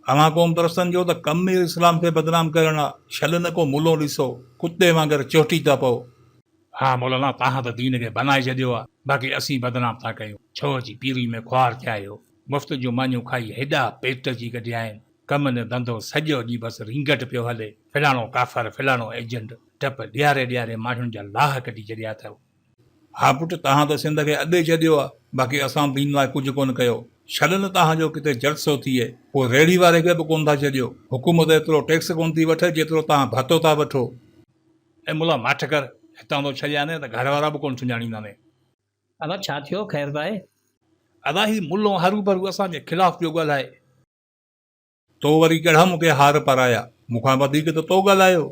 अवां क़ौम परस्तनि जो त कम ई इस्लाम खे बदनाम करणु आहे। छल न को मुलो ॾिसो कुते वांगुरु चोटी था पओ। हा मौलाना, तव्हां त दीन खे बनाए छॾियो आहे, बाक़ी असीं बदनाम था कयूं। छो जी पीरी में ख्वार थिया आहियो, मुफ़्त जूं मानियूं खाई हेॾा पेट जी कढिया आहिनि। कम न धंधो सॼो ॾींहुं बसि रिंगट पियो हले, फिलाणो काफ़र फिलाणो एजेंट, टप ॾियारे ॾियारे माण्हुनि जा लाह कढी छॾिया अथव। हा पुटु, तव्हां त सिंध खे अॾे छॾियो आहे, बाक़ी असां दीन लाइ कुझु कोन कयो। छल न तव्हांजो किथे जलसो थिए, पोइ रेड़ी वारे खे बि कोन था छॾियो। हुकूमत एतिरो टैक्स कोन थी वठे जेतिरो तव्हां भतो था वठो। ऐं मुला माठ कर, हितां थो छॾिया न त घर वारा बि कोन सुञाणींदा ने। अदा छा थियो, ख़ैर त आहे? अदा ही मुल्लो हरू भरू असांजे ख़िलाफ़ पियो ॻाल्हाए। तो वरी कहिड़ा मूंखे हार पाराया, मूंखां वधीक त तो ॻाल्हायो।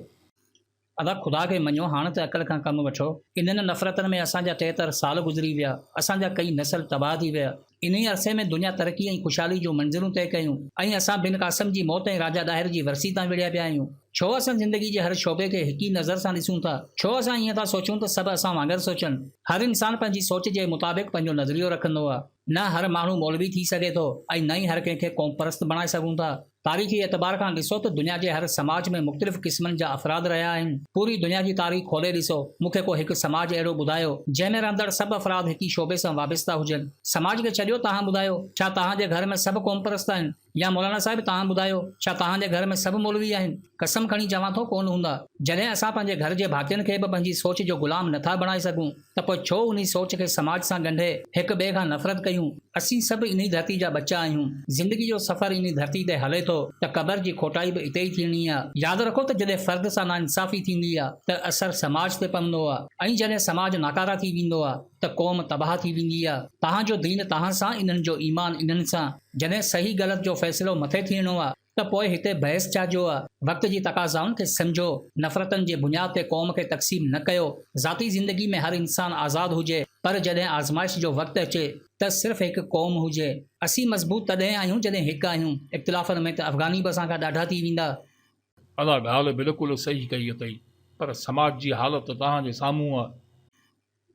अदा ख़ुदा खे मञो, हाणे त अकल खां कमु वठो। इन्हनि नफ़रतनि में असांजा 73 साल गुज़री विया, असांजा कई नसल तबाह थी विया। इन ई अरसे में दुनिया तरक़ी ऐं ख़ुशहाली जूं मंज़िलूं तय कयूं ऐं असां बिन क़ासिम जी मौत ऐं राजा ॾाहिर जी वरसी तां विड़िया पिया आहियूं। छो असां ज़िंदगी जे हर शोबे खे हिक ई नज़र सां ॾिसूं था? छो असां ईअं था सोचूं त सभु असां वांगुरु सोचनि? हर इंसान पंहिंजी सोच जे मुताबिक़ पंहिंजो नज़रियो रखंदो आहे। न हर माण्हू मौलवी थी सघे थो ऐं न ई हर कंहिंखे क़ौम परस्त बणाए सघूं था। तारीख़ी एतबार खां ॾिसो त दुनिया जे हर समाज में मुख़्तलिफ़ क़िस्मनि जा अफ़राद रहिया आहिनि। पूरी दुनिया जी तारीख़ खोले ॾिसो, मूंखे को हिकु समाज अहिड़ो ॿुधायो जंहिंमें रहंदड़ सभु अफ़राद हिक ई शोबे सां वाबस्ता हुजनि। समाज खे छॾियो, तव्हां ॿुधायो, छा तव्हांजे घर में सभु क़ौम परस्त आहिनि? या मौलाना साहिब तव्हां ॿुधायो, छा तव्हांजे घर में सभु मौलवी आहिनि? कसम खणी चवां थो, कोन हूंदा। जॾहिं असां पंहिंजे घर जे भातियुनि खे बि पंहिंजी सोच जो ग़ुलाम नथा बणाए सघूं त पोइ छो उन सोच खे समाज सां ॻंढे हिक ॿिए खां नफ़रत कयूं? असीं सभु इन धरती जा बच्चा आहियूं। ज़िंदगी जो सफ़र इन धरती ते हले थो त क़बर जी खोटाई बि इते ई थींदी आहे। यादि रखो त जॾहिं फ़र्द सां नाइंसाफ़ी थींदी आहे त असर समाज ते पवंदो आहे, ऐं जॾहिं समाज नाकारा थी वेंदो आहे त क़ौम तबाह थी वेंदी आहे। तव्हांजो दीन तव्हां सां, इन्हनि जो ईमान इन्हनि सां। जॾहिं सही ग़लत जो फ़ैसिलो मथे थियणो आहे त पोइ हिते बहस छाजो आहे? वक़्त जी तक़ाज़ाउनि खे सम्झो, नफ़रतनि जे बुनियाद ते क़ौम खे तक़सीम न कयो। ज़ाती ज़िंदगी में हर इंसान आज़ादु हुजे, पर जॾहिं आज़माइश जो वक़्तु अचे त सिर्फ़ु हिकु क़ौम हुजे। असीं मज़बूत तॾहिं आहियूं जॾहिं हिकु आहियूं। इख़्तिलाफ़नि में त अफ़गानी बि असां खां ॾाढा थी वेंदा। अदा ॻाल्हि बिल्कुलु सही कई अथई, पर समाज जी हालत तव्हांजे साम्हूं आहे।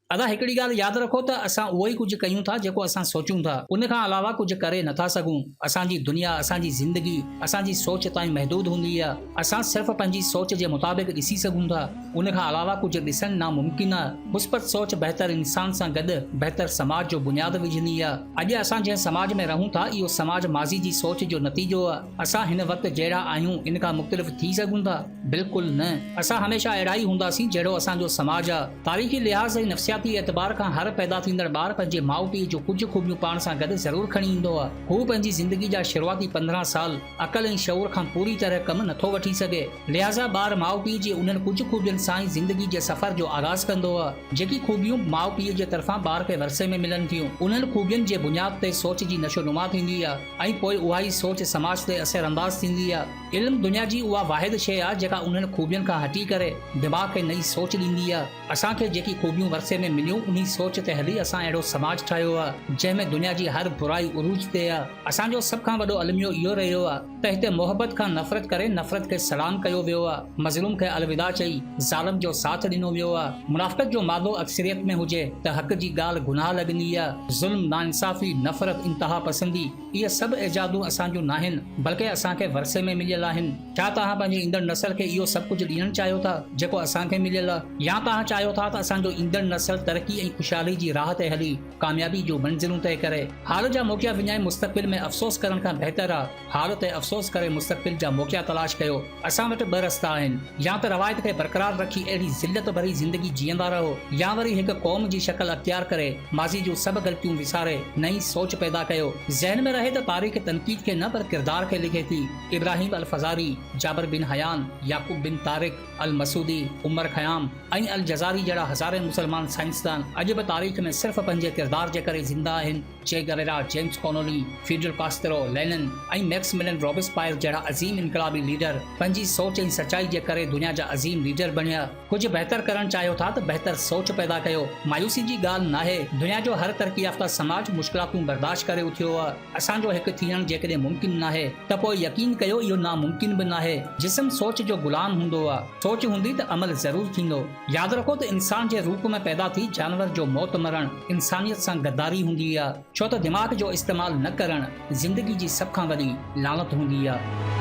अदा हिकिड़ी ॻाल्हि यादि रखो त असां उहो ई कुझु कयूं था जेको असां सोचूं था, उन खां अलावा कुझु करे नथा सघूं। असांजी दुनिया, असांजी ज़िंदगी असांजी सोच ताईं महदूद हूंदी आहे। असां सिर्फ़ु पंहिंजी सोच जे मुताबिक़ ॾिसी सघूं था, उन खां अलावा कुझु ॾिसणु नामुमकिन आहे। मुस्बत सोच बहितर इंसान सां गॾु बहितर समाज जो बुनियाद विझंदी आहे। अॼु असां जंहिं समाज में रहूं था, इहो समाज माज़ी जी सोच जो नतीजो आहे। असां हिन वक़्तु जहिड़ा आहियूं, इन खां मुख़्तलिफ़ थी सघूं था? बिल्कुलु न। असां हमेशा अहिड़ा ई हूंदासीं जहिड़ो असांजो समाज आहे। तारीख़ी लिहाज़ ऐं नफ़सियाती एतबार खां हर पैदा थींदड़ ॿार पंहिंजे माउ पीउ जो कुझु खूबियूं पाण सां गॾु ज़रूरु खणी ईंदो आहे। हू पंहिंजी ज़िंदगी जा शुरूआती 15 साल अक़ल ऐं शऊर खां पूरी तरह कमु नथो वठी सघे। लिहाज़ा ॿार माउ पीउ जे उन्हनि कुझु खूबियुनि सां ई ज़िंदगी जे सफ़र जो आगाज़ कंदो आहे, जेकी खूबियूं माउ पीउ जे तरफ़ां ॿार खे वरसे में मिलनि थियूं। उन्हनि खूबियुनि जे बुनियाद ते सोच जी नशोनुमा थींदी आहे ऐं पोइ उहा ई सोच समाज ते असर अंदाज़ थींदी आहे। इल्मु दुनिया जी उहा वाहिद शइ आहे जेका उन्हनि खूबियुनि खां हटी करे दिमाग़ खे नई सोच ॾींदी आहे। असांखे जेकी खूबियूं वरसे में मिलियूं, उन सोच ते हली असां अहिड़ो समाज ठाहियो आहे जंहिंमें दुनिया जी हर बुराई उरूज ते आहे। असांजो सभ खां वॾो अलमियो इहो रहियो आहे त हिते मोहबत खां नफ़रत करे नफ़रत खे सलाम कयो वियो आहे, मज़लूम खे अलविदा चई ज़ालिम जो साथ ॾिनो वियो आहे। मुनाफ़िक़त जो मादो अक्सरियत में हुजे त हक़ जी ॻाल्हि गुनाह लॻंदी आहे। ज़ुल्म, नाइंसाफ़ी, नफ़रत, इंतहा पसंदी, इहे सभु एजादूं असांजूं न आहिनि, बल्कि असांखे वरसे में मिलियल आहिनि। छा तव्हां पंहिंजे ईंदड़ नस्ल खे इहो सभु कुझु ॾियणु चाहियो था जेको असांखे मिलियल आहे? या तव्हां चाहियो था त असांजो ईंदड़ नस्ल तरक़ी ऐं ख़ुशहाली जी राह ते हली कामयाबी जूं मंज़िलूं तय करे? हाल जा मौक़िया विञाए मुस्तक़बिल में अफ़सोस करण खां बहितर आहे हाल ते अफ़सोस करे मुस्तक़बिल जा मौक़िया तलाश कयो। असां वटि ॿ रस्ता आहिनि, या त रवायत खे बरक़रार रखी अहिड़ी ज़िल्लत भरी ज़िंदगी जीअंदा रहो, या वरी हिकु क़ौम जी शक्ल अख़्तियार करे माज़ी जूं सभु ग़लतियूं विसारे नई सोच पैदा कयो। ज़हन में रहे त तारीख़ तनक़ीद खे न पर किरदार खे लिखे थी। इब्राहिम अल फज़ारी, जाबिर बिन हयान, याकूब बिन तारिक अल मसूदी, उमर ख़याम ऐं अल जज़ारी जहिड़ा हज़ारे मुसलमान साइंसदान अॼु बि तारीख़ में सिर्फ़ पंहिंजे किरदार जे करे ज़िंदा आहिनि। Che Guevara, James Connolly, Fidel Castro, Lenin ऐं मैक्सिमिलियन रॉबिस्पायर जहिड़ा अज़ीम इनकलाबी लीडर पंहिंजी सोच ऐं सचाई जे करे दुनिया जा अज़ीम लीडर बणिया। कुझु बहितर करणु चाहियो था त बहितर सोच पैदा कयो। मायूसी जी ॻाल्हि नाहे, दुनिया जो हर तरक़ी याफ़्ता समाज मुश्किलातूं बर्दाश्त करे उथियो आहे। असांजो हिकु थियणु जेकॾहिं मुमकिन न आहे त पोइ यकीन कयो इहो नामुमकिन बि न आहे। जिस्म सोच जो गुलाम हूंदो आहे, सोच हूंदी त अमल ज़रूर थींदो। यादि रखो त इंसान जे रूप में पैदा थी जानवर जो मौत मरण इंसानियत सां गद्दारी हूंदी आहे, छो त दिमाग़ जो इस्तेमालु न करणु ज़िंदगी जी सभ खां वॾी लानत हूंदी आहे।